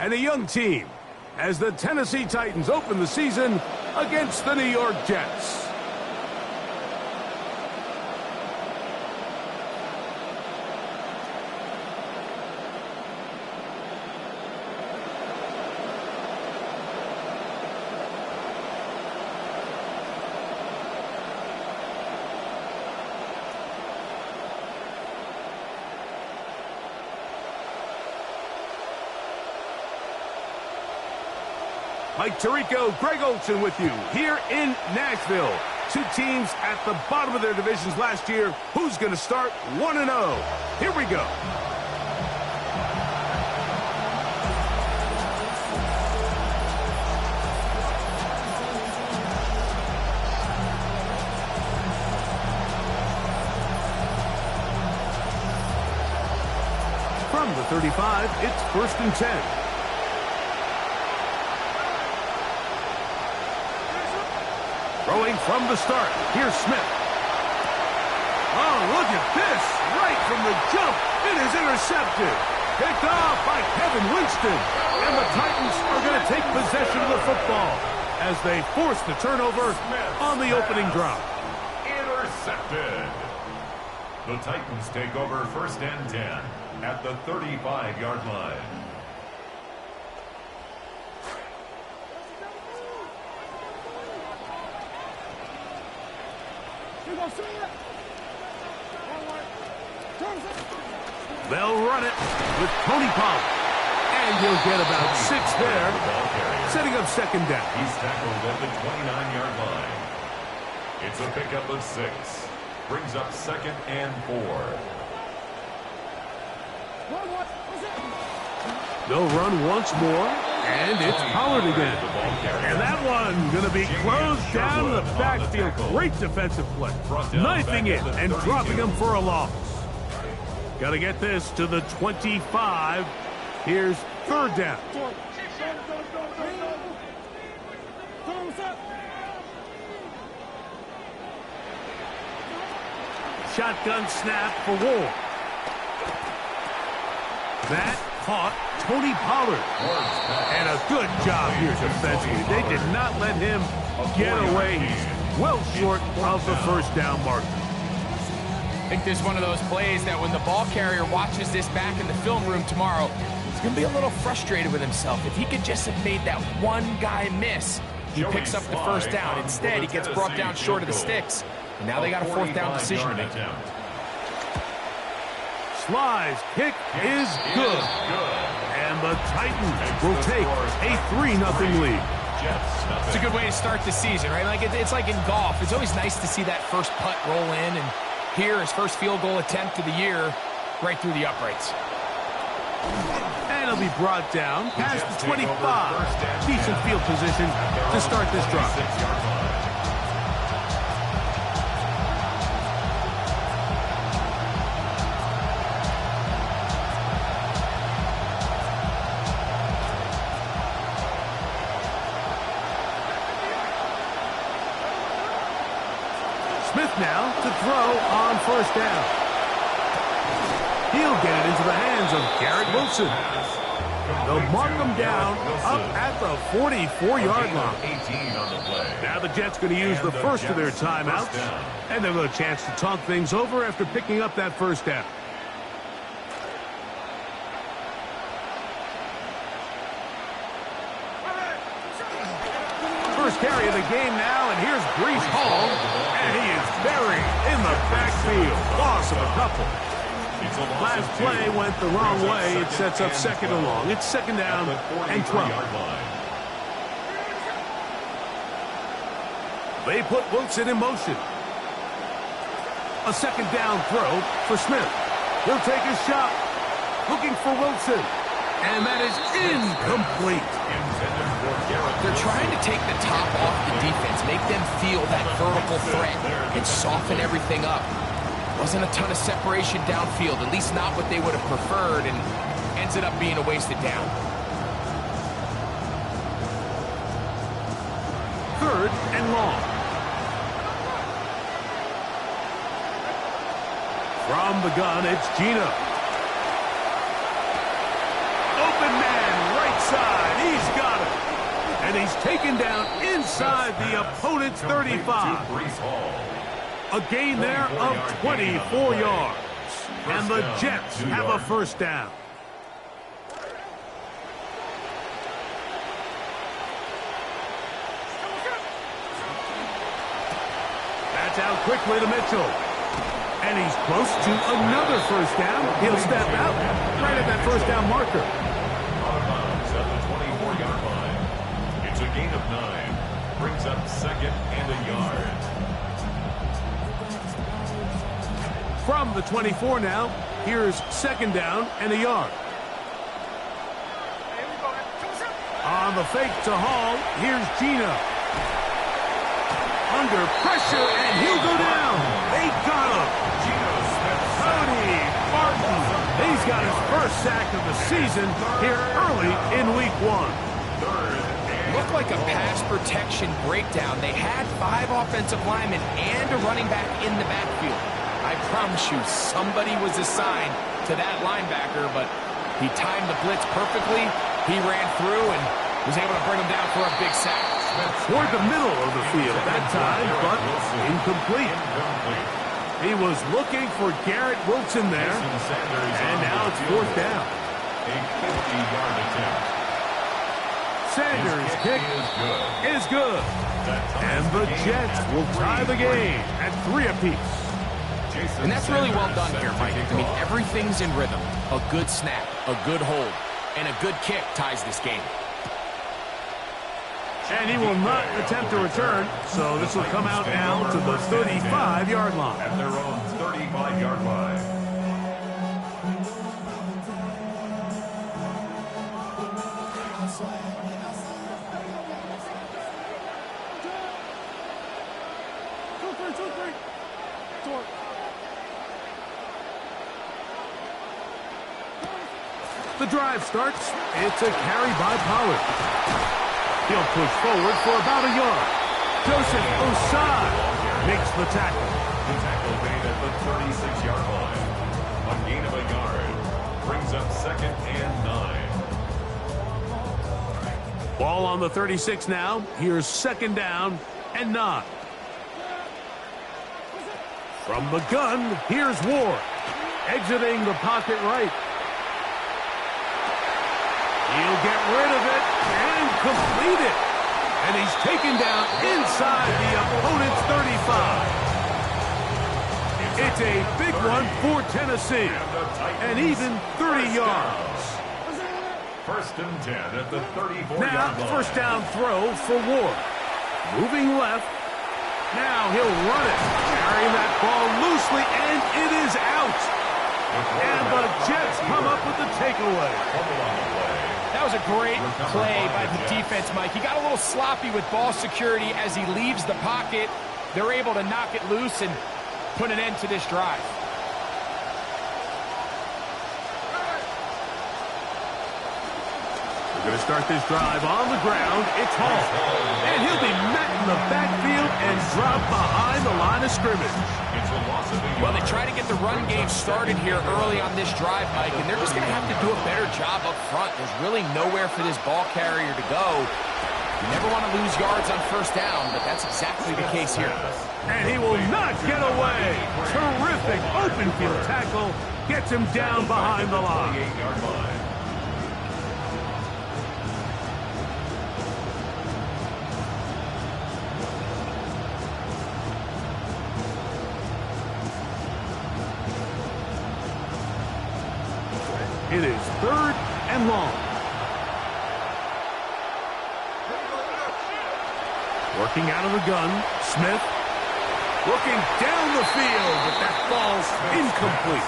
and a young team as the Tennessee Titans open the season against the New York Jets. Mike Tirico, Greg Olsen with you here in Nashville. Two teams at the bottom of their divisions last year. Who's going to start 1-0? Here we go. From the 35, it's 1st and 10. Throwing from the start. Here's Smith. Oh, look at this. Right from the jump. It is intercepted. Picked off by Kevin Winston. And the Titans are going to take possession of the football as they force the turnover on the opening drive. Intercepted. The Titans take over 1st and 10 at the 35-yard line. They'll run it with Tony Pollard. And he'll get about 6 there, setting up 2nd down. He's tackled at the 29-yard line. It's a pickup of 6. Brings up 2nd and 4. They'll run once more, and it's Pollard again. And that one going to be closed down in the backfield. Great defensive play. Knifing it and dropping him for a loss. Got to get this to the 25. Here's 3rd down. Shotgun snap for Ward. That caught Tony Pollard. And a good job here defensively. They did not let him get away. He's well short of the 1st down marker. I think there's one of those plays that when the ball carrier watches this back in the film room tomorrow, he's going to be a little frustrated with himself. If he could just have made that one guy miss, he picks up the 1st down. Instead, he gets brought down short of the sticks. And now they got a 4th down decision to make. Sly's kick is good. And the Titans will take a 3-0 lead. It's a good way to start the season, right? Like it's like in golf. It's always nice to see that first putt roll in, and here his first field goal attempt of the year right through the uprights. And he'll be brought down past the 25. Decent field position to start this drive. Smith now to throw on 1st down. He'll get it into the hands of Garrett Wilson. They'll mark him down up at the 44-yard line. Now the Jets going to use the first of their timeouts, and they'll have a chance to talk things over after picking up that 1st down. First carry of the game now, and here's Breece Hall, and he is buried in the backfield. Loss of a couple. Last play went the wrong way. It sets up 2nd and long. It's 2nd down and 12. They put Wilson in motion. A 2nd down throw for Smith. He'll take his shot. Looking for Wilson. And that is incomplete. They're trying to take the top off the defense, make them feel that vertical threat, and soften everything up. Wasn't a ton of separation downfield, at least not what they would have preferred, and ended up being a wasted down. 3rd and long. From the gun, it's Gino. Open man, right side. he's taken down inside the opponent's 35. A gain there of 24 yards. And the Jets have a first down. That's out quickly to Mitchell. And he's close to another first down. He'll step out right at that first down marker. Out of bounds at the 24-yard line. It's a gain of 9. Brings up second and a yard. From the 24 now, here's second down and a yard. On the fake to Hall, here's Gino. Under pressure, and he'll go down. They got him. Cody Martin. He's got his first sack of the season here early in week 1. Looked like a pass protection breakdown. They had 5 offensive linemen and a running back in the backfield. I promise you, somebody was assigned to that linebacker, but he timed the blitz perfectly. He ran through and was able to bring him down for a big sack. Toward the middle of the field that time, but incomplete. He was looking for Garrett Wilson there, and now it's fourth down. A 50-yard attempt. Sanders' kick is good. And the Jets will tie the game at 3 apiece. And that's really well done here, Mike. I mean, everything's in rhythm. A good snap, a good hold, and a good kick ties this game. And he will not attempt to return, so this will come out now to the 35-yard line. At their own 35-yard line. The drive starts. It's a carry by Pollard. He'll push forward for about a yard. Joseph Osai makes the tackle. The tackle made at the 36-yard line. A gain of a yard. Brings up second and 9. Ball on the 36 now. Here's second down and 9. From the gun, here's Ward. Exiting the pocket right. He'll get rid of it and complete it. And he's taken down inside the opponent's 35. It's a big one for Tennessee. And even 30 yards. First and 10 at the 34-yard Now, line. first down throw for Ward. Moving left. Now he'll run it. Carrying that ball loosely, and it is out. And the Jets come up with the takeaway. That was a great play by the defense, Mike. He got a little sloppy with ball security as he leaves the pocket. They're able to knock it loose and put an end to this drive. We're going to start this drive on the ground. It's Hall. And he'll be met in the backfield and dropped behind the line of scrimmage. Well, they try to get the run game started here early on this drive, Mike, and they're just going to have to do a better job up front. There's really nowhere for this ball carrier to go. You never want to lose yards on first down, but that's exactly the case here. And he will not get away. Terrific open field tackle. Gets him down behind the line. It is third and long. Working out of the gun, Smith. Looking down the field, but that ball's incomplete.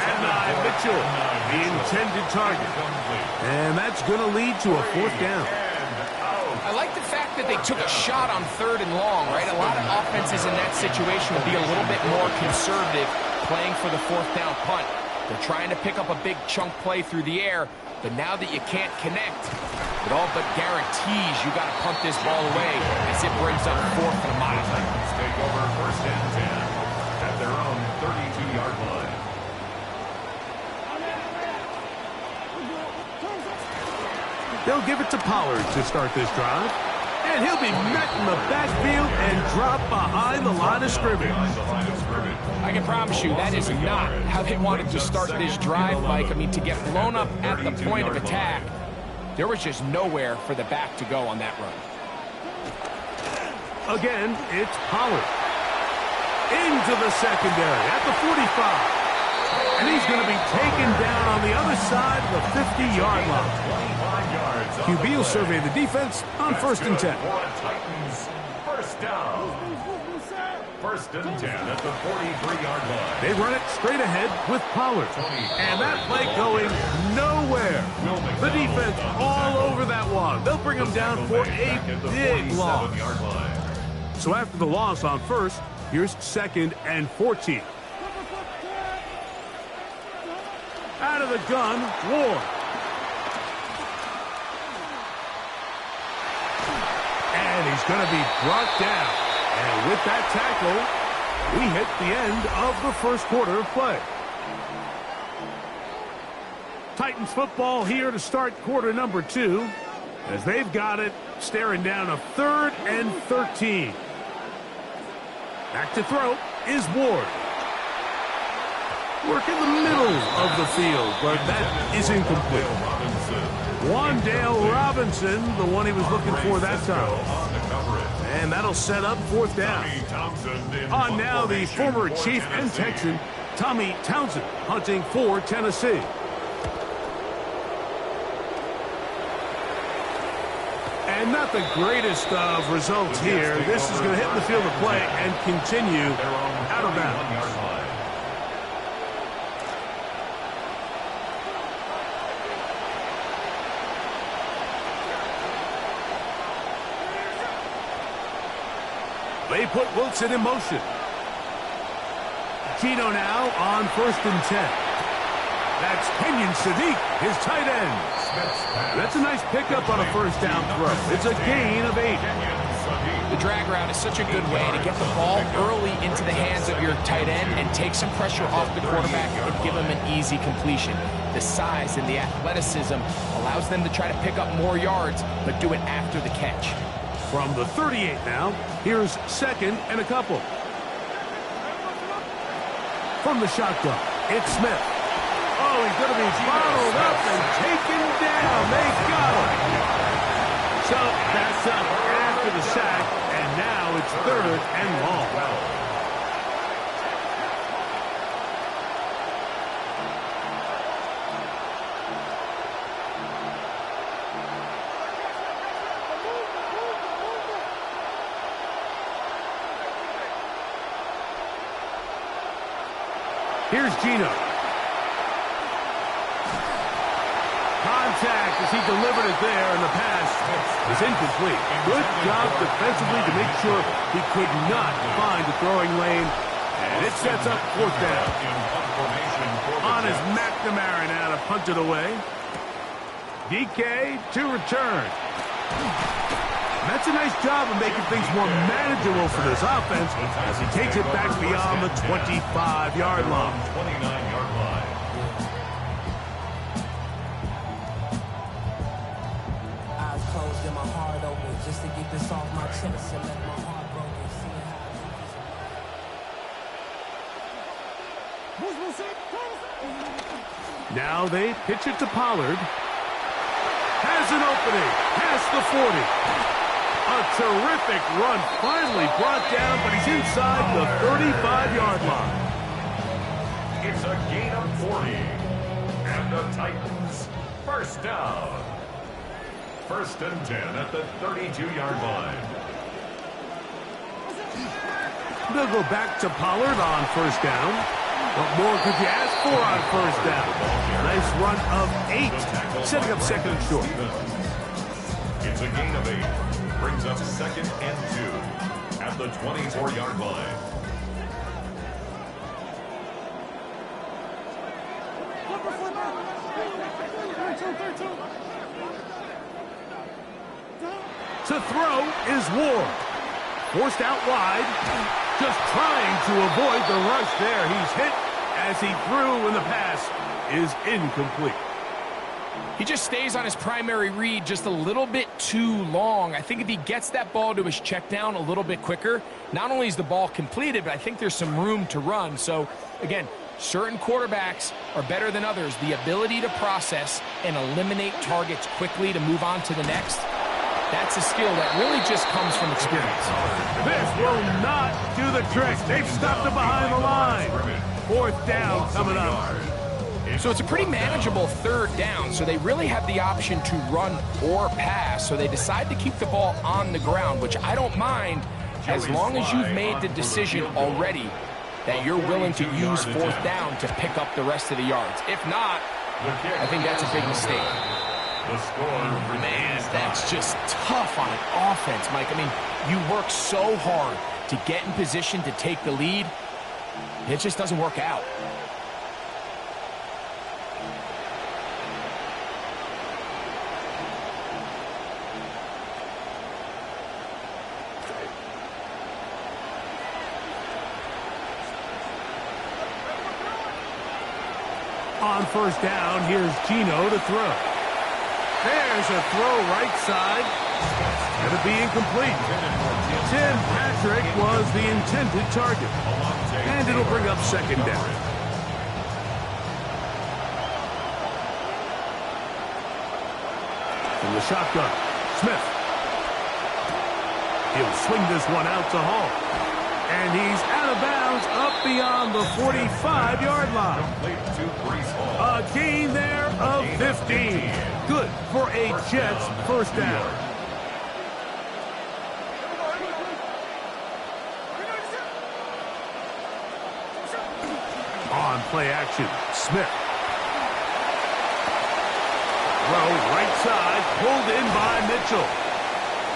And Mitchell, the intended target. And that's going to lead to a fourth down. I like the fact that they took a shot on third and long, right? A lot of offenses in that situation will be a little bit more conservative playing for the fourth down punt. They're trying to pick up a big chunk play through the air, but now that you can't connect, it all but guarantees you got to punt this ball away as it brings up fourth and a mile. Titans take over first and 10 at their own 32-yard line. They'll give it to Pollard to start this drive. And he'll be met in the backfield and dropped behind the line of scrimmage. I can promise you that is not how they wanted to start this drive, Mike. I mean, to get blown up at the point of attack, there was just nowhere for the back to go on that run. Again, it's Pollard. Into the secondary at the 45. And he's going to be taken down on the other side of the 50-yard line. QB will survey the defense on 1st and 10. First down. 1st and 10 at the 43-yard line. They run it straight ahead with Pollard. And that play going nowhere. The defense all over that one. They'll bring him down for a big loss. So after the loss on 1st, here's 2nd and 14. Out of the gun, Ward. And he's going to be brought down. And with that tackle, we hit the end of the 1st quarter of play. Titans football here to start quarter number 2, as they've got it staring down a 3rd and 13. Back to throw is Ward. Work in the middle of the field, but that is incomplete. Wandale Robinson, the one he was looking for that time. And that'll set up 4th down. On now, the former Chief and Texan, Tommy Townsend, hunting for Tennessee. And not the greatest of results here. This is going to hit the field of play and continue out of bounds. They put Wilson in motion. Gino now on 1st and 10. That's Kenyon Sadiq, his tight end. That's a nice pickup on a 1st down throw. It's a gain of 8. The drag route is such a good way to get the ball early into the hands of your tight end and take some pressure off the quarterback and give him an easy completion. The size and the athleticism allows them to try to pick up more yards, but do it after the catch. From the 38 now, here's 2nd and a couple. From the shotgun, it's Smith. Oh, he's going to be bottled up and taken down. They got him. So that's up after the sack, and now it's 3rd and long. Here's Gino. Contact as he delivered it there, and the pass is incomplete. Good job defensively to make sure he could not find the throwing lane. And it sets up 4th down. On is McNamara now to punt it away. DK to return. That's a nice job of making things more manageable for this offense as he takes it back beyond the 25-yard line. 29-yard line. Eyes closed and my heart open just to get this off my chest and let my heart broken. Now they pitch it to Pollard. Has an opening past the 40. A terrific run, finally brought down, but he's inside the 35-yard line. It's a gain of 40. And the Titans, 1st down. 1st and 10 at the 32-yard line. They'll go back to Pollard on 1st down. What more could you ask for on 1st down? Nice run of 8, setting up 2nd and short. It's a gain of 8. Brings up 2nd and 2 at the 24-yard line. To throw is Ward. Forced out wide. Just trying to avoid the rush there. He's hit as he threw, and the pass is incomplete. He just stays on his primary read just a little bit too long. I think if he gets that ball to his check down a little bit quicker, not only is the ball completed, but I think there's some room to run. So, again, certain quarterbacks are better than others. The ability to process and eliminate targets quickly to move on to the next, that's a skill that really just comes from experience. This will not do the trick. They've stopped it behind the line. 4th down coming up. So it's a pretty manageable 3rd down, so they really have the option to run or pass. So they decide to keep the ball on the ground, which I don't mind as long as you've made the decision already that you're willing to use 4th down to pick up the rest of the yards. If not, I think that's a big mistake. Man, that's just tough on offense, Mike. I mean, you work so hard to get in position to take the lead. It just doesn't work out. On 1st down, here's Gino to throw. There's a throw right side. Going to be incomplete. Tim Patrick was the intended target. And it'll bring up 2nd down. From the shotgun, Smith. He'll swing this one out to Hall. And he's out of bounds up beyond the 45-yard line. A gain there of 15. Good for a Jets 1st down. On play action, Smith. Throw right side, pulled in by Mitchell.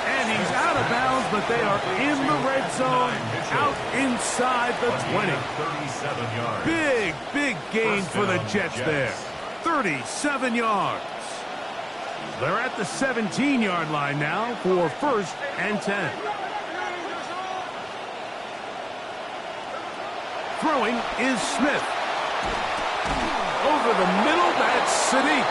And he's out of bounds, but they are in the red zone, out inside the 20. Big gain for the Jets there. 37 yards. They're at the 17-yard line now for 1st and 10. Throwing is Smith. Over the middle, that's Sadiq.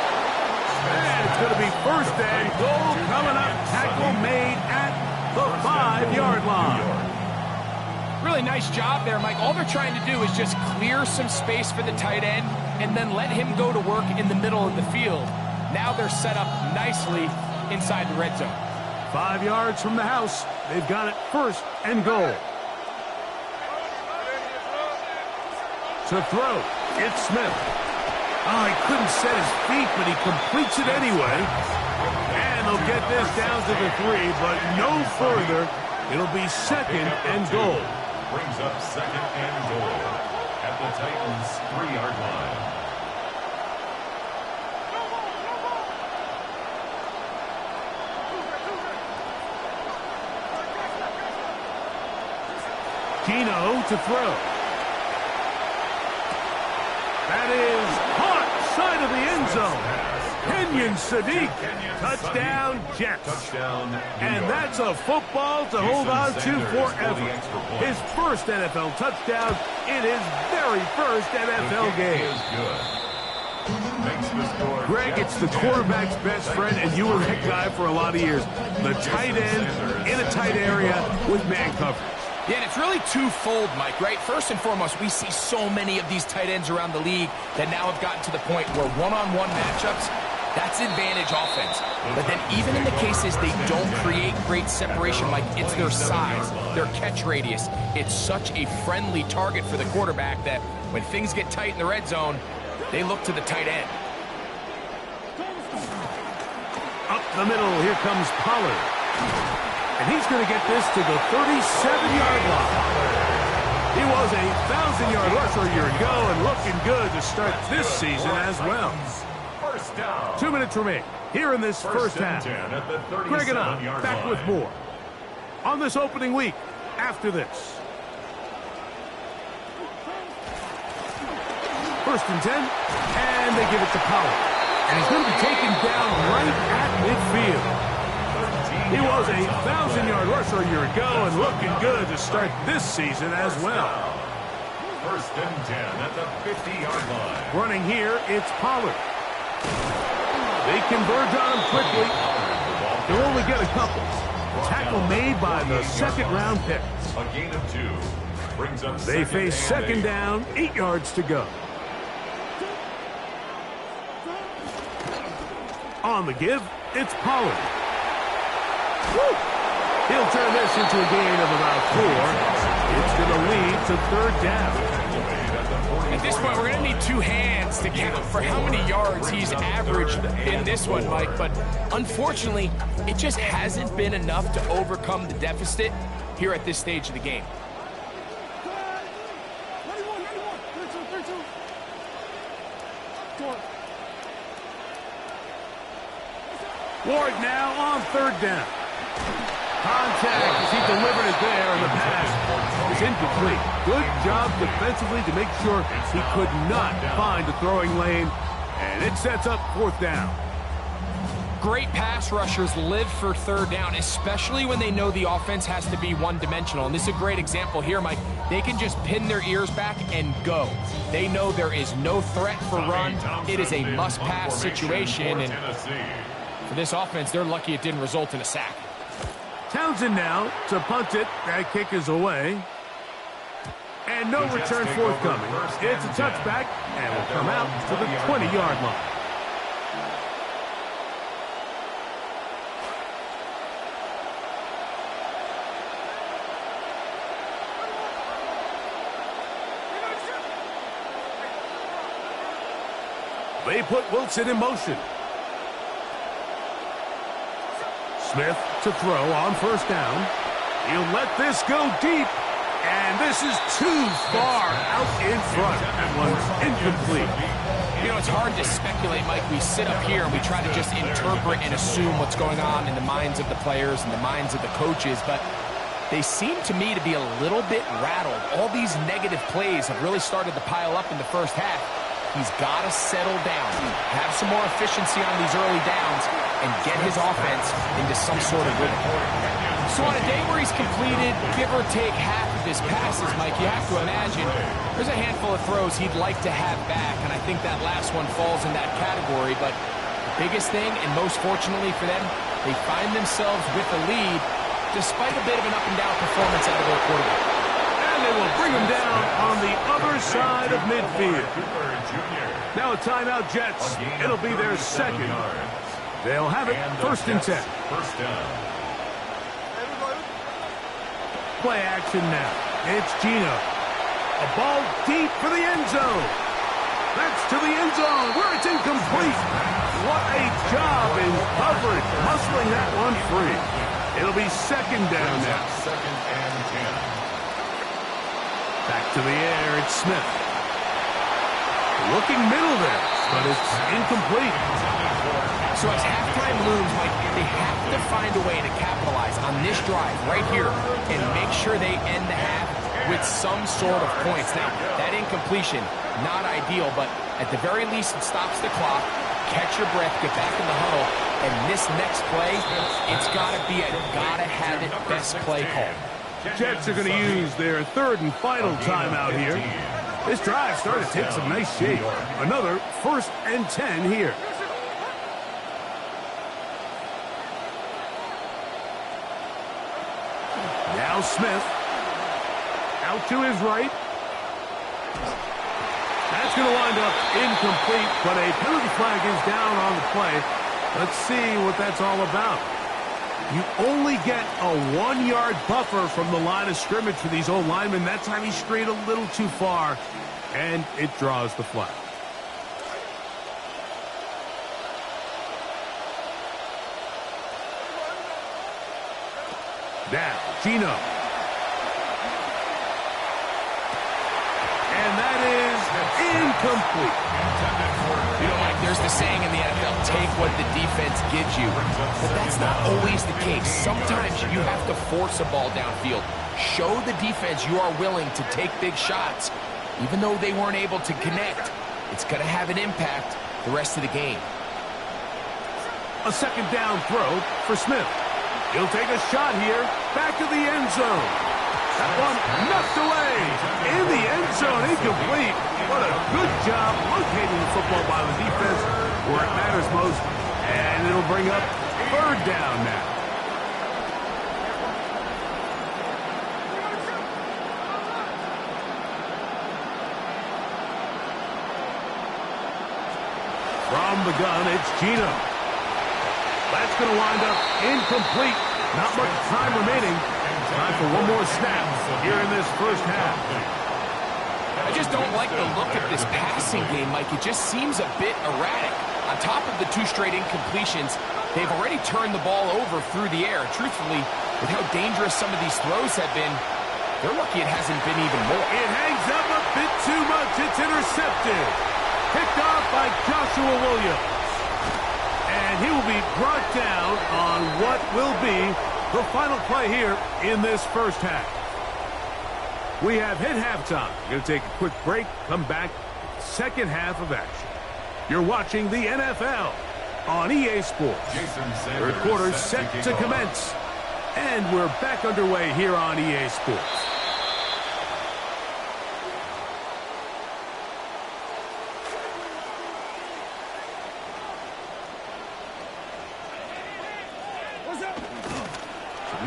And it's going to be 1st and goal coming up. Tackle made at the 5-yard line. Really nice job there, Mike. All they're trying to do is just clear some space for the tight end and then let him go to work in the middle of the field. Now they're set up nicely inside the red zone. 5 yards from the house. They've got it 1st and goal. To throw, it's Smith. Oh, he couldn't set his feet, but he completes it anyway. And they'll get this down to the 3, but no further. It'll be 2nd and goal. Brings up 2nd and goal at the Titans' 3-yard line. Gino to throw. That is caught side of the end zone. Kenyon Sadiq, touchdown Jets. And that's a football to hold on to forever. His 1st NFL touchdown in his very 1st NFL game. Greg, it's the quarterback's best friend, and you were that guy for a lot of years. The tight end in a tight area with man coverage. Yeah, and it's really twofold, Mike, right? First and foremost, we see so many of these tight ends around the league that now have gotten to the point where one-on-one matchups, that's advantage offense. But then even in the cases they don't create great separation, Mike, it's their size, their catch radius. It's such a friendly target for the quarterback that when things get tight in the red zone, they look to the tight end. Up the middle, here comes Pollard. And he's going to get this to the 37-yard line. He was a 1,000-yard rusher a year ago and looking good to start this season as well. 2 minutes remaining here in this first half. Greg and I back with more on this opening week after this. 1st and 10, and they give it to Pollard. And he's going to be taken down right at midfield. He was a 1,000-yard rusher a year ago and looking good to start this season as well. 1st and 10 at the 50-yard line. Running here, it's Pollard. They converge on him quickly. They'll only get a couple. Tackle made by the second-round pick. A gain of 2 brings up They face second down, 8 yards to go. On the give, it's Pollard. Woo! He'll turn this into a gain of about 4. It's going to lead to third down. At this point, we're going to need 2 hands to count for how many yards he's averaged in this one, Mike. But unfortunately, it just hasn't been enough to overcome the deficit here at this stage of the game. Ward now on third down. Contact as he delivered it there, and the pass is incomplete. Good job defensively to make sure he could not find a throwing lane, and it sets up fourth down. Great pass rushers live for third down, especially when they know the offense has to be one-dimensional. And this is a great example here, Mike. They can just pin their ears back and go. They know there is no threat for run. It is a must-pass situation, and for this offense, they're lucky it didn't result in a sack. Townsend now to punt it. That kick is away. And no return forthcoming. It's a touchback, and will come out to the 20-yard line. They put Wilson in motion. Smith to throw on first down. He'll let this go deep. And this is too far out in front. That one's incomplete. You know, it's hard to speculate, Mike. We sit up here and we try to just interpret and assume what's going on in the minds of the players and the minds of the coaches. But they seem to me to be a little bit rattled. All these negative plays have really started to pile up in the first half. He's got to settle down, have some more efficiency on these early downs, and get his offense into some sort of rhythm. So on a day where he's completed, give or take half of his passes, Mike, you have to imagine there's a handful of throws he'd like to have back, and I think that last one falls in that category. But the biggest thing, and most fortunately for them, they find themselves with the lead despite a bit of an up-and-down performance out of their quarterback. And they will bring him down on the other side of midfield. Now a timeout, Jets. It'll be their second. They'll have it first and 10. First down. Play action now. It's Gino. A ball deep for the end zone. That's to the end zone where it's incomplete. What a job in coverage, muscling that one free. It'll be second down now. Second and 10. Back to the air, it's Smith. Looking middle there, but it's incomplete. So as halftime looms, Mike, they have to find a way to capitalize on this drive right here and make sure they end the half with some sort of points. Now, that incompletion, not ideal, but at the very least it stops the clock. Catch your breath, get back in the huddle, and this next play, it's got to be a gotta-have-it best play call. Jets are going to use their third and final timeout here. This drive started to take some nice shape. Another first and 10 here. Now Smith. Out to his right. That's going to wind up incomplete, but a penalty flag is down on the play. Let's see what that's all about. You only get a 1-yard buffer from the line of scrimmage for these old linemen. That time he strayed a little too far, and it draws the flag. Now, Gino. And that is incomplete. You know, Mike, there's the saying in the NFL, take what the defense gives you. But that's not always the case. Sometimes you have to force a ball downfield. Show the defense you are willing to take big shots. Even though they weren't able to connect, it's going to have an impact the rest of the game. A second down throw for Smith. He'll take a shot here, back to the end zone. That one knocked away. In the end zone, incomplete. What a good job locating the football by the defense where it matters most. And it'll bring up third down now. From the gun, it's Gino. That's going to wind up incomplete. Not much time remaining. Time for one more snap here in this first half. I just don't like the look of this passing game, Mike. It just seems a bit erratic. On top of the 2 straight incompletions, they've already turned the ball over through the air. Truthfully, with how dangerous some of these throws have been, they're lucky it hasn't been even more. It hangs up a bit too much. It's intercepted. Picked off by Joshua Williams. And he will be brought down on what will be the final play here in this first half. We have hit halftime. We're going to take a quick break, come back, second half of action. You're watching the NFL on EA Sports. Third quarter set to commence. And we're back underway here on EA Sports.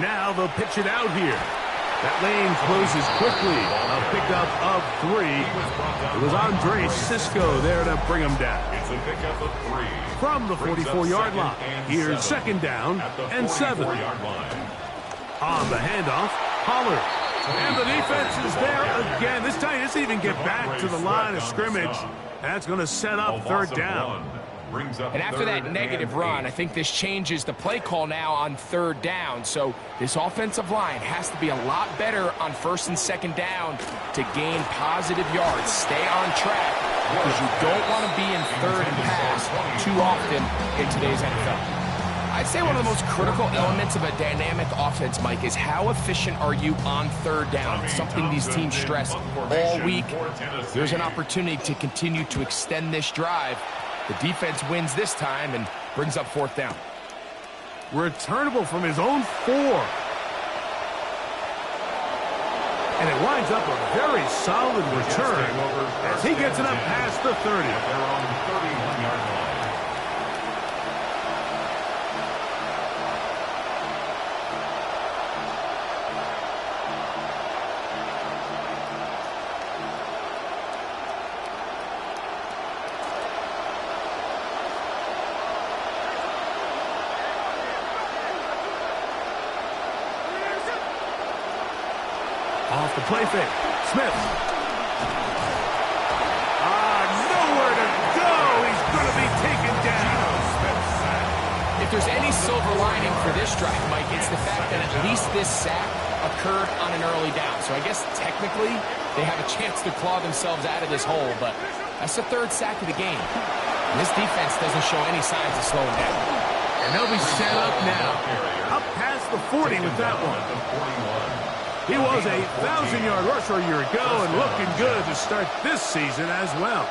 Now they'll pitch it out here. That lane closes quickly. A pickup of 3. It was Andre Cisco there to bring him down. It's a pickup of 3. From the 44-yard line. Here's second down and 7. On the handoff, Pollard. And the defense is there again. This time he doesn't even get back to the line of scrimmage. That's going to set up third down. And after that negative run, I think this changes the play call now on third down. So this offensive line has to be a lot better on first and second down to gain positive yards. Stay on track because you don't want to be in third and pass too often in today's NFL. I'd say one of the most critical elements of a dynamic offense, Mike, is how efficient are you on third down. It's something these teams stress all week. There's an opportunity to continue to extend this drive. The defense wins this time and brings up fourth down. Returnable from his own 4. And it winds up a very solid return as he gets it up past the 30. They're on the 31-yard line. Off the play fake. Smith. Nowhere to go. He's going to be taken down. If there's any silver lining for this drive, Mike, it's the fact that at least this sack occurred on an early down. So I guess technically they have a chance to claw themselves out of this hole, but that's the 3rd sack of the game. And this defense doesn't show any signs of slowing down. And they'll be set up now. Up past the 40 with that one. He was a 1,000-yard rusher a year ago and looking good to start this season as well.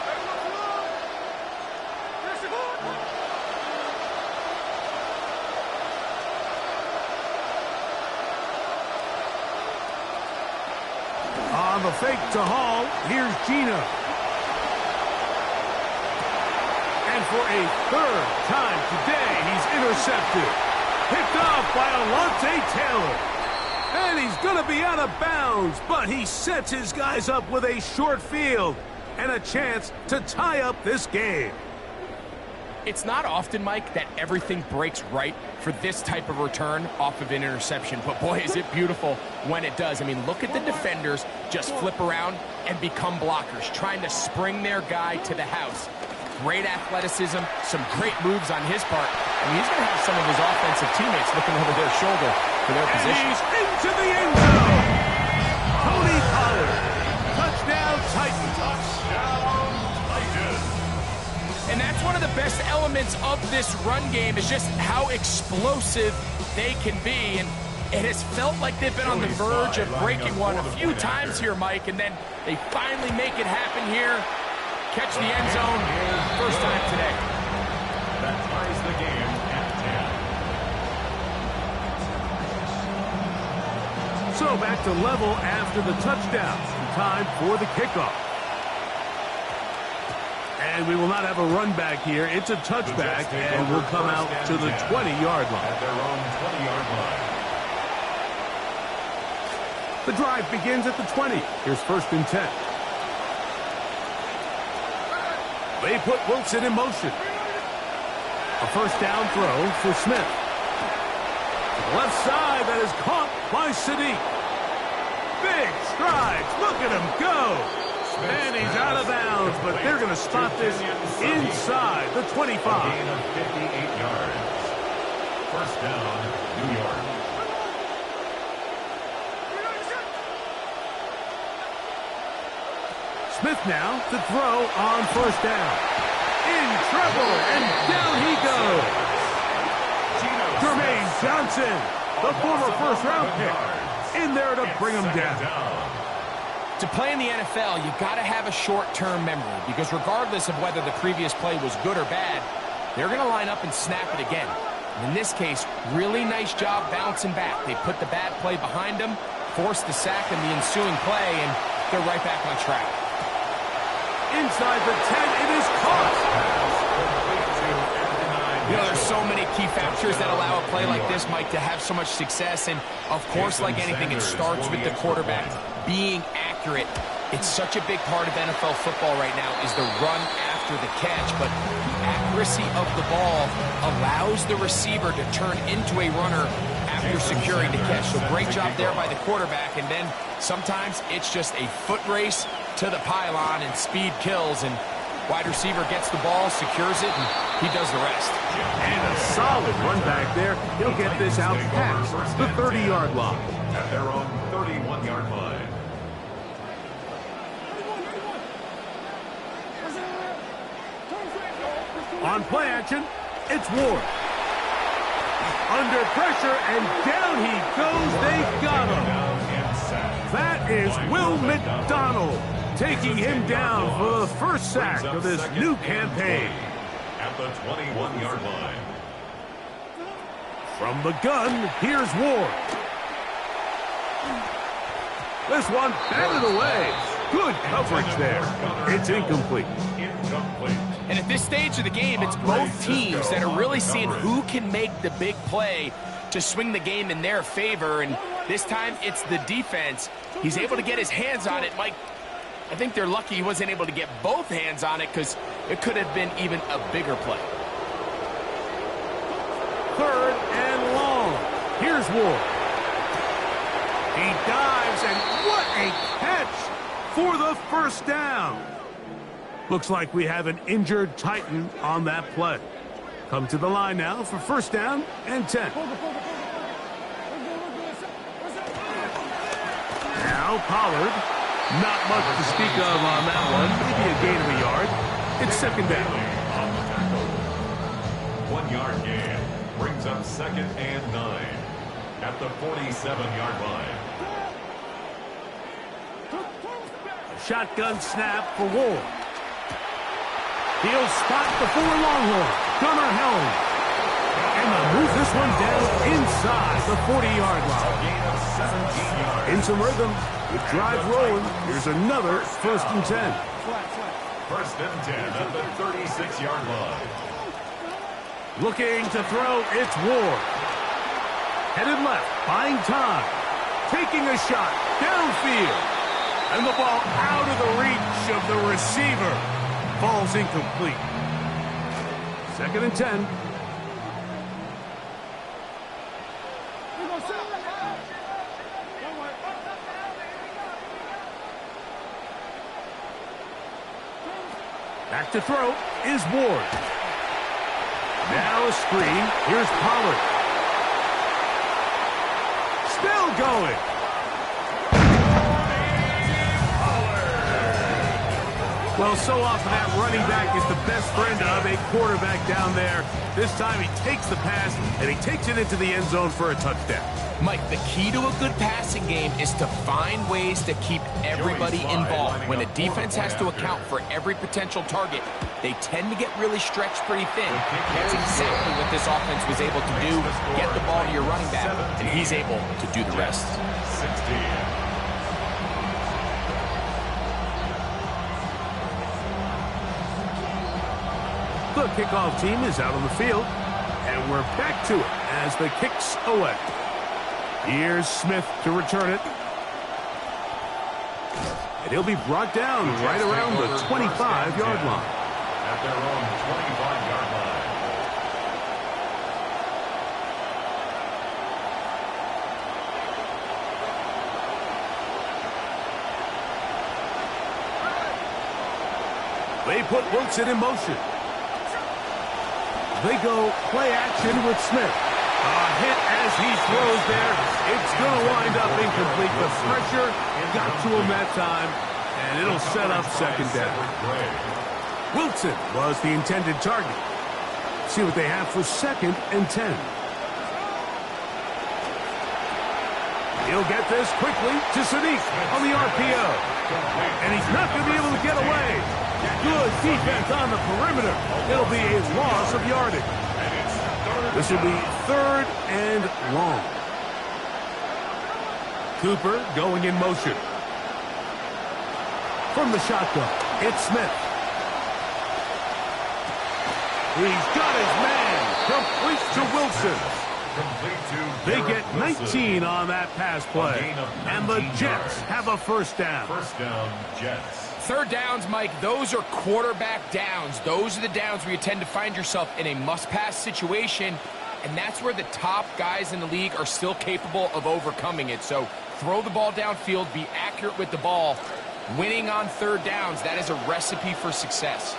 On the fake to Hall, here's Gino. And for a 3rd time today, he's intercepted. Picked off by Alontae Taylor. And he's going to be out of bounds, but he sets his guys up with a short field and a chance to tie up this game. It's not often, Mike, that everything breaks right for this type of return off of an interception. But, boy, is it beautiful when it does. I mean, look at the defenders just flip around and become blockers, trying to spring their guy to the house. Great athleticism, some great moves on his part. I mean, he's going to have some of his offensive teammates looking over their shoulder for their position. He's into the end zone. Tony Pollard. Touchdown, Titans. Touchdown, Titans. And that's one of the best elements of this run game is just how explosive they can be. And it has felt like they've been on the verge of breaking one a few times here, Mike, and then they finally make it happen here. Catch the end zone, first time today. That ties the game at 10. So back to level after the touchdown. Time for the kickoff. And we will not have a run back here. It's a touchback, and we'll come out to the 20-yard line. At their own 20-yard line. The drive begins at the 20. Here's 1st and 10. They put Wilson in motion. A 1st down throw for Smith. To the left side, that is caught by Sadiq. Big strides. Look at him go. And he's out of bounds, but they're going to spot this inside the 25. A gain of 58 yards. 1st down, New York. Smith now to throw on 1st down. In trouble, and down he goes. Jermaine Johnson, the former 1st-round pick, in there to bring him down. To play in the NFL, you got to have a short-term memory because regardless of whether the previous play was good or bad, they're going to line up and snap it again. And in this case, really nice job bouncing back. They put the bad play behind them, forced the sack in the ensuing play, and they're right back on track. Inside the 10, it is caught. You know, there's so many key factors that allow a play like this, Mike, to have so much success. And, of course, like anything, it starts with the quarterback being accurate. It's such a big part of NFL football right now is the run after the catch. But the accuracy of the ball allows the receiver to turn into a runner after securing the catch. So great job there by the quarterback. And then sometimes it's just a foot race to the pylon and speed kills. And wide receiver gets the ball, secures it, and he does the rest. And a solid run back there. He'll get this out past the 30-yard line. At their own 31-yard line. On play action, it's Ward. Under pressure, and down he goes. They got him. That is Will McDonald taking him down for the 1st sack of this new campaign. At the 21-yard line. From the gun, here's Ward. This one batted away. Good coverage there. It's incomplete. Incomplete. And at this stage of the game, it's both teams that are really seeing who can make the big play to swing the game in their favor. And this time, it's the defense. He's able to get his hands on it. Mike, I think they're lucky he wasn't able to get both hands on it because it could have been even a bigger play. 3rd and long. Here's Ward. He dives, and what a catch for the 1st down. Looks like we have an injured Titan on that play. Come to the line now for 1st down and 10. Now Pollard. Not much to speak of on that one. Maybe a gain of a yard. It's 2nd down. 1-yard gain brings up 2nd and 9 at the 47-yard line. Shotgun snap for Ward. He'll spot the 4 Longhorn. Gunnar Helm. And they'll move this one down inside the 40-yard line. Gain of 17 yards. In some rhythm, with drive rolling, here's another 1st and 10. 1st and 10 at the 36-yard line. Looking to throw, it's Ward. Headed left, buying time. Taking a shot, downfield. And the ball out of the reach of the receiver. Ball's incomplete. 2nd and 10. Back to throw is Ward. Now a screen. Here's Pollard. Still going. Well, so often that running back is the best friend of a quarterback down there. This time he takes the pass, and he takes it into the end zone for a touchdown. Mike, the key to a good passing game is to find ways to keep everybody involved. When a defense has to account for every potential target, they tend to get really stretched pretty thin. That's exactly what this offense was able to do. Get the ball to your running back, and he's able to do the rest. 16. The kickoff team is out on the field, and we're back to it as the kick's away. Here's Smith to return it. And he'll be brought down right around the 25-yard line. At their own 25-yard line. They put Wilson in motion. They go play action with Smith. A hit as he throws there. It's going to wind up incomplete. The pressure got to him that time, and it'll set up second down. Wilson was the intended target. See what they have for 2nd and 10. He'll get this quickly to Sadiq on the RPO. And he's not going to be able to get away. Good defense on the perimeter. It'll be a loss of yardage. This will be 3rd and long. Cooper going in motion. From the shotgun, it's Smith. He's got his man. Complete to Wilson. They get 19 on that pass play. And the Jets have a first down. First down, Jets. 3rd downs, Mike, those are quarterback downs. Those are the downs where you tend to find yourself in a must-pass situation, and that's where the top guys in the league are still capable of overcoming it. So throw the ball downfield, be accurate with the ball. Winning on 3rd downs, that is a recipe for success.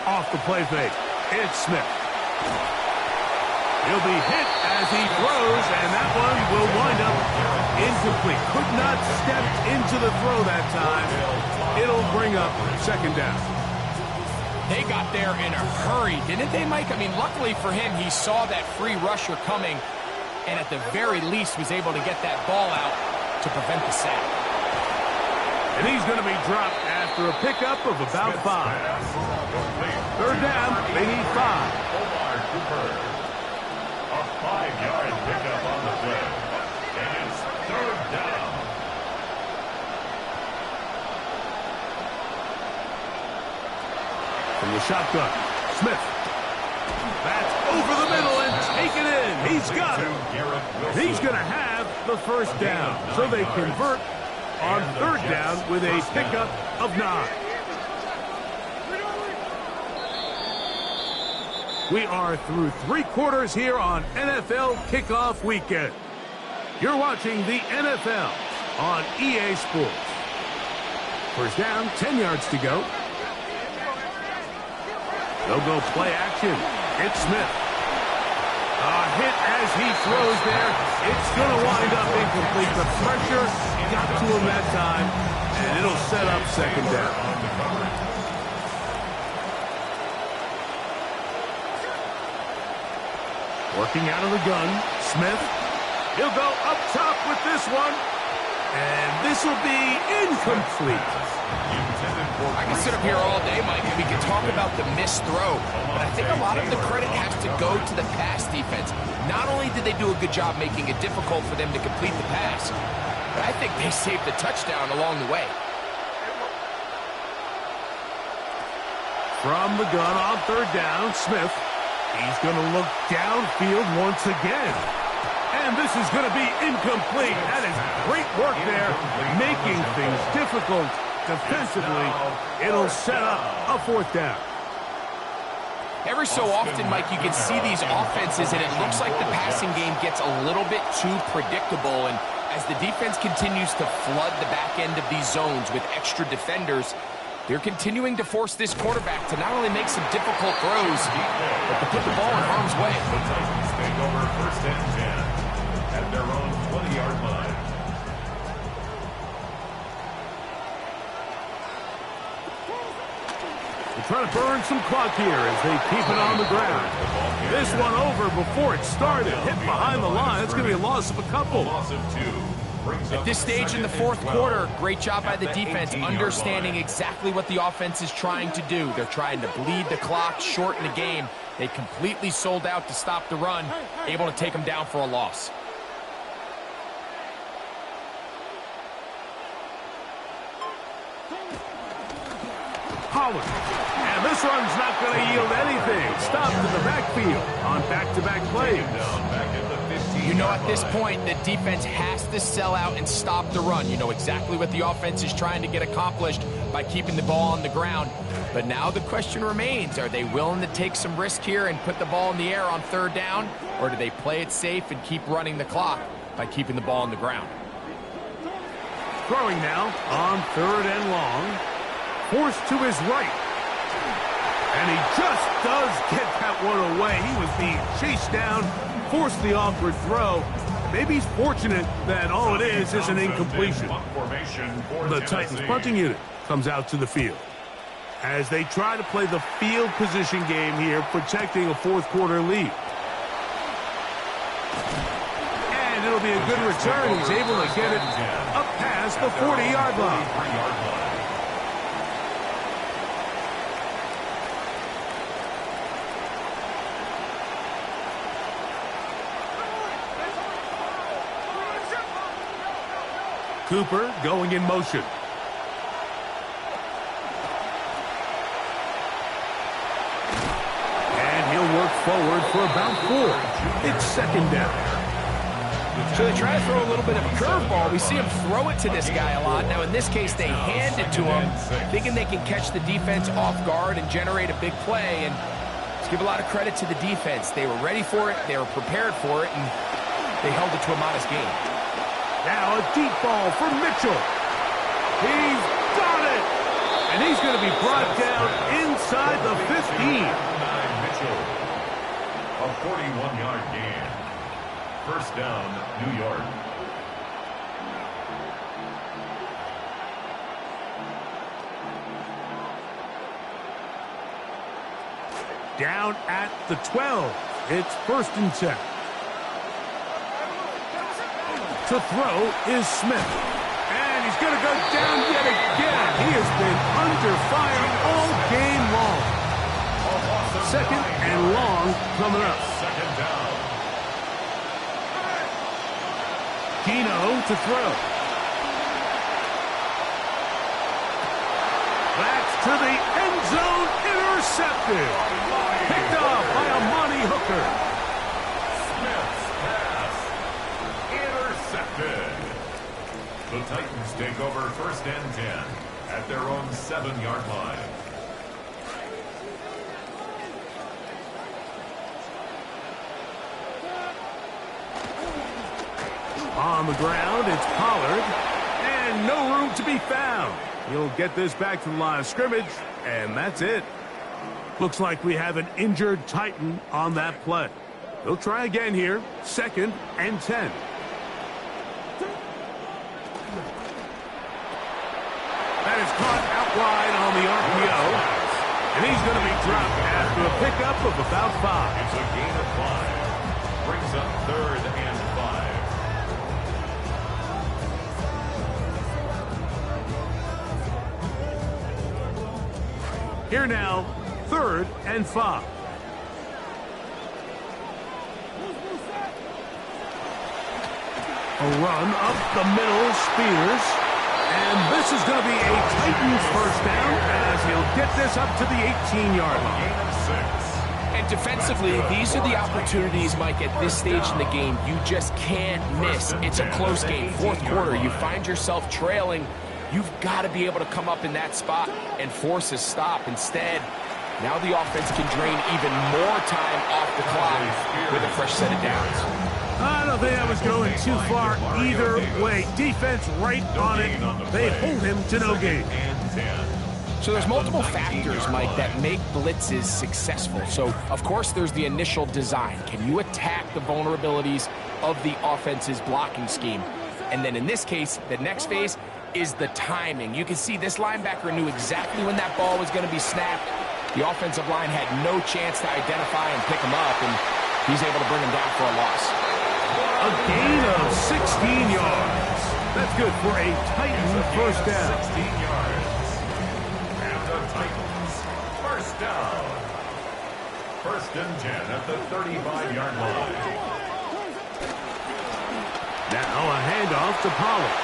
Off the play fake, it's Smith. He'll be hit as he throws, and that one will wind up incomplete. Could not step into the throw that time. It'll bring up 2nd down. They got there in a hurry, didn't they, Mike? I mean, luckily for him, he saw that free rusher coming, and at the very least was able to get that ball out to prevent the sack. And he's going to be dropped after a pickup of about 5. 3rd down, they need 5. A 5-yard pickup on the play. And it's 3rd down. From the shotgun, Smith. That's over the middle and taken in. He's got it. He's going to have the first down. So they convert on 3rd down with a pickup of 9. We are through 3 quarters here on NFL Kickoff Weekend. You're watching the NFL on EA Sports. First down, 10 yards to go. They'll go play action. It's Smith. A hit as he throws there. It's going to wind up incomplete. The pressure got to him that time, and it'll set up 2nd down. Working out of the gun, Smith. He'll go up top with this one. And this will be incomplete. I can sit up here all day, Mike, and we can talk about the missed throw. But I think a lot of the credit has to go to the pass defense. Not only did they do a good job making it difficult for them to complete the pass, but I think they saved the touchdown along the way. From the gun on 3rd down, Smith. He's going to look downfield once again. And this is going to be incomplete. That is great work there, making things difficult defensively. It'll set up a 4th down. Every so often, Mike, you can see these offenses, and it looks like the passing game gets a little bit too predictable. And as the defense continues to flood the back end of these zones with extra defenders, they're continuing to force this quarterback to not only make some difficult throws, but to put the ball in harm's way. The Titans take over 1st and 10 at their own 20-yard line. They're trying to burn some clock here as they keep it on the ground. This one over before it started. Hit behind the line. It's going to be a loss of a couple. Loss of 2. At this stage in the 4th quarter, great job by the defense understanding exactly what the offense is trying to do. They're trying to bleed the clock, shorten the game. They completely sold out to stop the run, able to take them down for a loss. Pollard. And this run's not going to yield anything. Stopped in the backfield on back-to-back plays. You know, at this point, the defense has to sell out and stop the run. You know exactly what the offense is trying to get accomplished by keeping the ball on the ground. But now the question remains, are they willing to take some risk here and put the ball in the air on third down? Or do they play it safe and keep running the clock by keeping the ball on the ground? Throwing now on third and long. Forced to his right. And he just does get that one away. He was being chased down, forced the awkward throw. Maybe he's fortunate that all it is an incompletion. The Titans punting unit comes out to the field as they try to play the field position game here, protecting a fourth-quarter lead. And it'll be a good return. He's able to get it up past the 40-yard line. Cooper going in motion. And he'll work forward for about 4. It's second down. So they try to throw a little bit of a curveball. We see him throw it to this guy a lot. Now, in this case, they hand it to him, thinking they can catch the defense off guard and generate a big play. And let's give a lot of credit to the defense. They were ready for it, they were prepared for it, and they held it to a modest gain. Now a deep ball for Mitchell. He's got it! And he's going to be brought down inside the 15. Mitchell, a 41-yard gain. First down, New York. Down at the 12. It's first and 10. To throw is Smith. And he's going to go down yet again. He has been under fire all game long. Second and long coming up. Second down. Gino to throw. That's to the end zone. Intercepted. Picked off by Amani Hooker. Smith's pass. Intercepted. The Titans take over first and 10 at their own 7-yard line. On the ground, it's Pollard. And no room to be found. He'll get this back to the line of scrimmage, and that's it. Looks like we have an injured Titan on that play. They'll try again here. Second and 10. That is caught out wide on the RPO. And he's going to be dropped after a pickup of about 5. It's a gain of 5. Brings up third and 5. Here now, third and 5. A run up the middle, Spears. And this is going to be a Titans first down as he'll get this up to the 18-yard line. Gain of 6. And defensively, these are the opportunities, Mike, at this stage in the game. You just can't miss. It's a close game. Fourth quarter, you find yourself trailing. You've got to be able to come up in that spot and force a stop. Instead, now the offense can drain even more time off the clock with a fresh set of downs. I don't think I was going too far either way. Defense right on it. They hold him to no gain. So there's multiple factors, Mike, that make blitzes successful. So, of course, there's the initial design. Can you attack the vulnerabilities of the offense's blocking scheme? And then in this case, the next phase is the timing. You can see this linebacker knew exactly when that ball was going to be snapped. The offensive line had no chance to identify and pick him up, and he's able to bring him down for a loss. A gain of 16 yards. That's good for a Titan first down. 16 yards. And the Titans first down. First and 10 at the 35-yard line. Now a handoff to Pollard.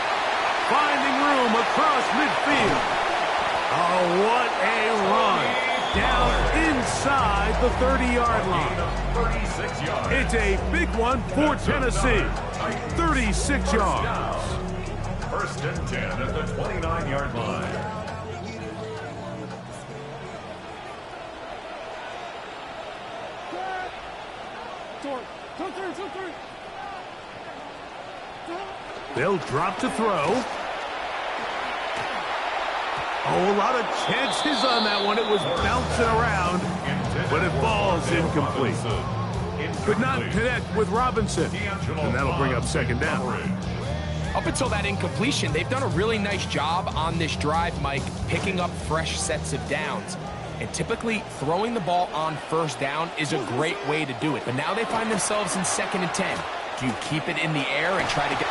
Finding room across midfield. Oh, what a run. Down inside the 30-yard line. 36 yards. It's a big one for Tennessee. 36 yards. First and 10 at the 29-yard line. They'll drop to throw. Oh, a lot of chances on that one. It was bouncing around, but it falls incomplete. Could not connect with Robinson, and that'll bring up second down. Up until that incompletion, they've done a really nice job on this drive, Mike, picking up fresh sets of downs. And typically, throwing the ball on first down is a great way to do it. But now they find themselves in 2nd and 10. Do you keep it in the air and try to get...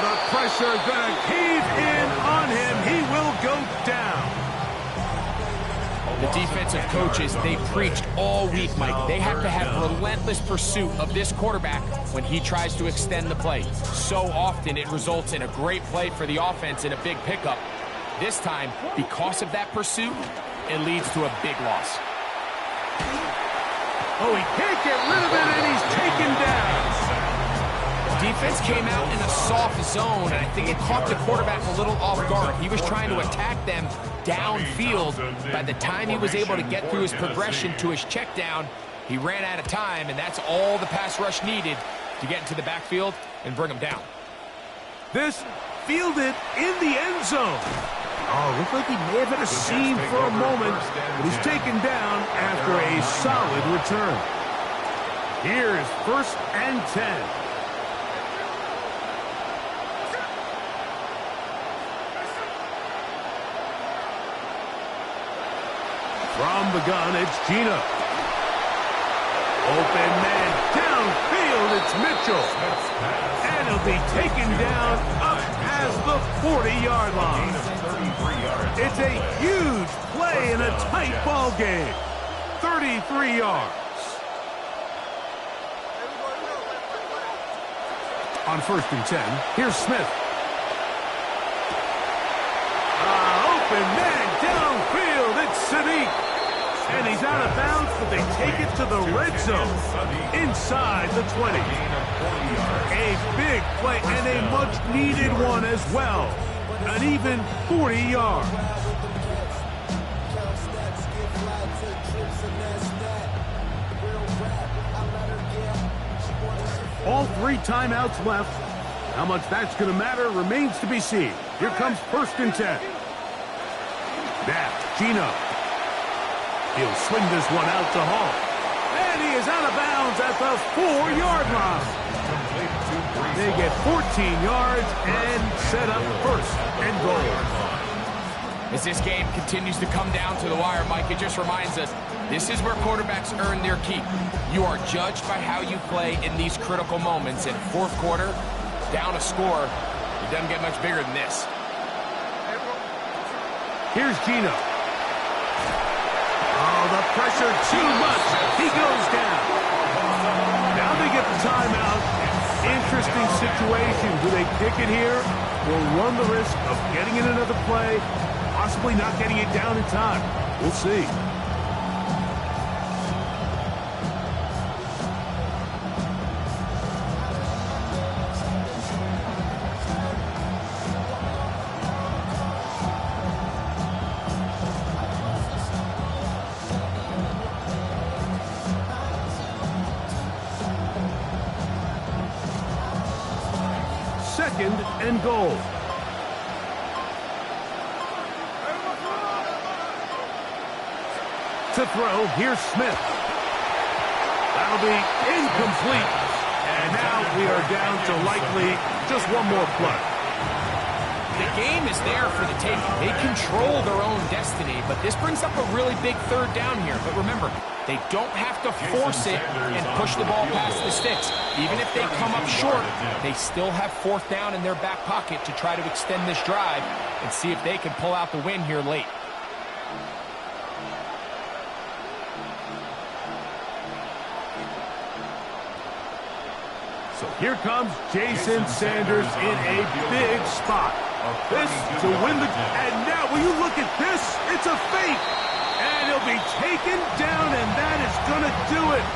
The pressure gonna cave in on him. He will go down. The defensive coaches, they preached all week, Mike. They have to have relentless pursuit of this quarterback when he tries to extend the play. So often it results in a great play for the offense and a big pickup. This time, because of that pursuit, it leads to a big loss. Oh, he can't get rid of it, and he's taken down. Defense came out in a soft zone, and I think it caught the quarterback a little off guard. He was trying to attack them downfield. By the time he was able to get through his progression to his check down, he ran out of time, and that's all the pass rush needed to get into the backfield and bring him down. This fielded in the end zone. Oh, looked like he may have had a seam for a moment, but he's taken down after a solid return. Here's 1st and 10. From the gun, it's Gino. Open man downfield, it's Mitchell. And he'll be taken down up past the 40-yard line. It's a huge play in a tight ball game. 33 yards. On 1st and 10, here's Smith. Open man downfield, it's Sadiq. And he's out of bounds, but they take it to the red zone inside the 20. A big play and a much-needed one as well. An even 40 yards. All 3 timeouts left. How much that's going to matter remains to be seen. Here comes 1st and 10. Now, Gino. He'll swing this one out to Hall. And he is out of bounds at the 4-yard line. They get 14 yards and set up 1st and goal. As this game continues to come down to the wire, Mike, it just reminds us, this is where quarterbacks earn their keep. You are judged by how you play in these critical moments. In 4th quarter, down a score, it doesn't get much bigger than this. Here's Gino. Oh, the pressure too much. He goes down. Now they get the timeout. Interesting situation. Do they kick it here? Will run the risk of getting in another play, possibly not getting it down in time. We'll see. Second and goal. To throw, here's Smith. That'll be incomplete. And now we are down to likely just one more play. The game is there for the taking. They control their own destiny, but this brings up a really big 3rd down here. But remember, they don't have to force it and push the ball past the sticks. Even if they come up short, they still have 4th down in their back pocket to try to extend this drive and see if they can pull out the win here late. So here comes Jason Sanders in a big spot. This to win the... And now, will you look at this? It's a fake. And he'll be taken down, and that is going to do it.